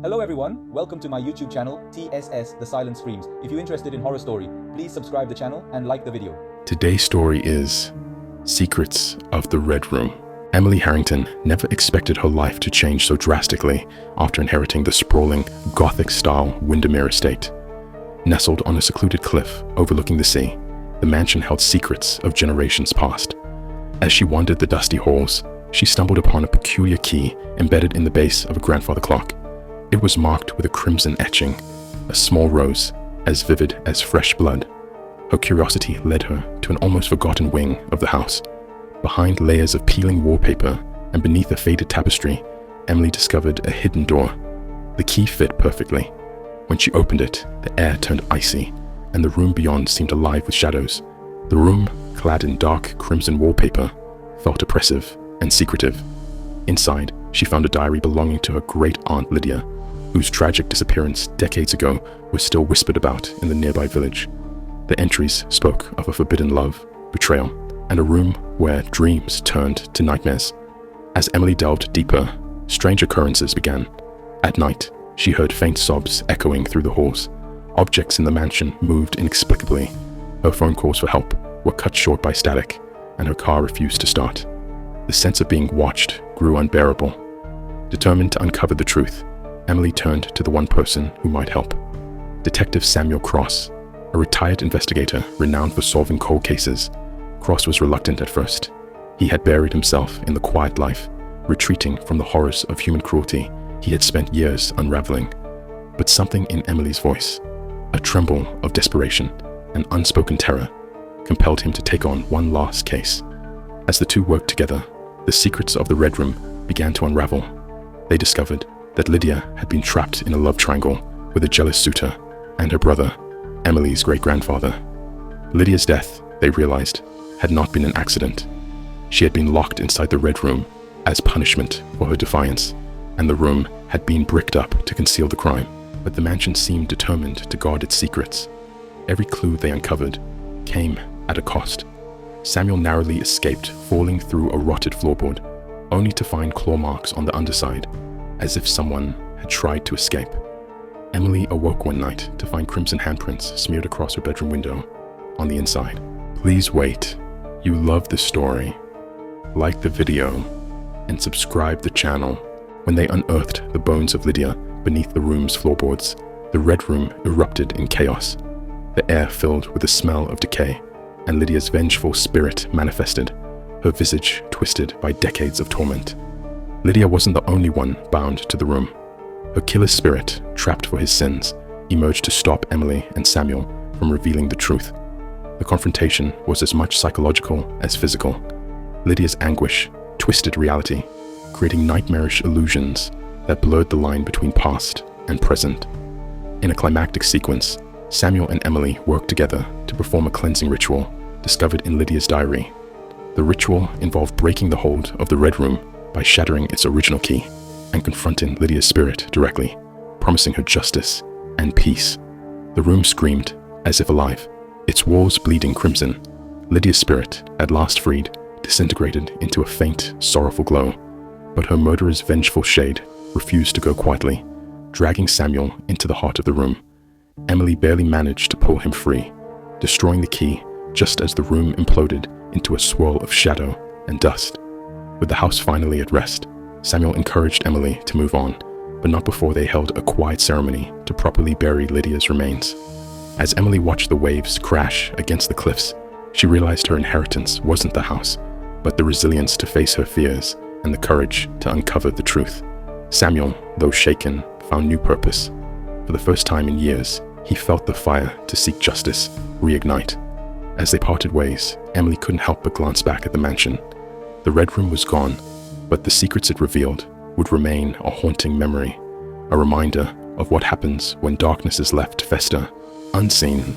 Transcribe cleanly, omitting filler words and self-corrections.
Hello everyone, welcome to my YouTube channel, TSS The Silent Screams. If you're interested in horror story, please subscribe the channel and like the video. Today's story is Secrets of the Red Room. Emily Harrington never expected her life to change so drastically after inheriting the sprawling, Gothic-style Windermere estate. Nestled on a secluded cliff overlooking the sea, the mansion held secrets of generations past. As she wandered the dusty halls, she stumbled upon a peculiar key embedded in the base of a grandfather clock. It was marked with a crimson etching, a small rose as vivid as fresh blood. Her curiosity led her to an almost forgotten wing of the house. Behind layers of peeling wallpaper and beneath a faded tapestry, Emily discovered a hidden door. The key fit perfectly. When she opened it, the air turned icy, and the room beyond seemed alive with shadows. The room, clad in dark crimson wallpaper, felt oppressive and secretive. Inside, she found a diary belonging to her great-aunt Lydia, whose tragic disappearance decades ago was still whispered about in the nearby village. The entries spoke of a forbidden love, betrayal, and a room where dreams turned to nightmares. As Emily delved deeper, strange occurrences began. At night, she heard faint sobs echoing through the halls. Objects in the mansion moved inexplicably. Her phone calls for help were cut short by static, and her car refused to start. The sense of being watched grew unbearable. Determined to uncover the truth, Emily turned to the one person who might help. Detective Samuel Cross, a retired investigator renowned for solving cold cases. Cross was reluctant at first. He had buried himself in the quiet life, retreating from the horrors of human cruelty he had spent years unraveling. But something in Emily's voice, a tremble of desperation and unspoken terror, compelled him to take on one last case. As the two worked together, the secrets of the Red Room began to unravel. They discovered that Lydia had been trapped in a love triangle with a jealous suitor and her brother, Emily's great-grandfather. Lydia's death, they realized, had not been an accident. She had been locked inside the Red Room as punishment for her defiance, and the room had been bricked up to conceal the crime. But the mansion seemed determined to guard its secrets. Every clue they uncovered came at a cost. Samuel narrowly escaped falling through a rotted floorboard, only to find claw marks on the underside, as if someone had tried to escape. Emily awoke one night to find crimson handprints smeared across her bedroom window on the inside. Please wait. You love the story. Like the video and subscribe the channel. When they unearthed the bones of Lydia beneath the room's floorboards, the Red Room erupted in chaos. The air filled with the smell of decay, and Lydia's vengeful spirit manifested, her visage twisted by decades of torment. Lydia wasn't the only one bound to the room. Her killer spirit, trapped for his sins, emerged to stop Emily and Samuel from revealing the truth. The confrontation was as much psychological as physical. Lydia's anguish twisted reality, creating nightmarish illusions that blurred the line between past and present. In a climactic sequence, Samuel and Emily worked together to perform a cleansing ritual discovered in Lydia's diary. The ritual involved breaking the hold of the Red Room by shattering its original key and confronting Lydia's spirit directly, promising her justice and peace. The room screamed, as if alive, its walls bleeding crimson. Lydia's spirit, at last freed, disintegrated into a faint, sorrowful glow, but her murderer's vengeful shade refused to go quietly, dragging Samuel into the heart of the room. Emily barely managed to pull him free, destroying the key just as the room imploded into a swirl of shadow and dust. With the house finally at rest, Samuel encouraged Emily to move on, but not before they held a quiet ceremony to properly bury Lydia's remains. As Emily watched the waves crash against the cliffs, she realized her inheritance wasn't the house, but the resilience to face her fears and the courage to uncover the truth. Samuel, though shaken, found new purpose. For the first time in years, he felt the fire to seek justice reignite. As they parted ways, Emily couldn't help but glance back at the mansion. The Red Room was gone, but the secrets it revealed would remain a haunting memory, a reminder of what happens when darkness is left to fester, unseen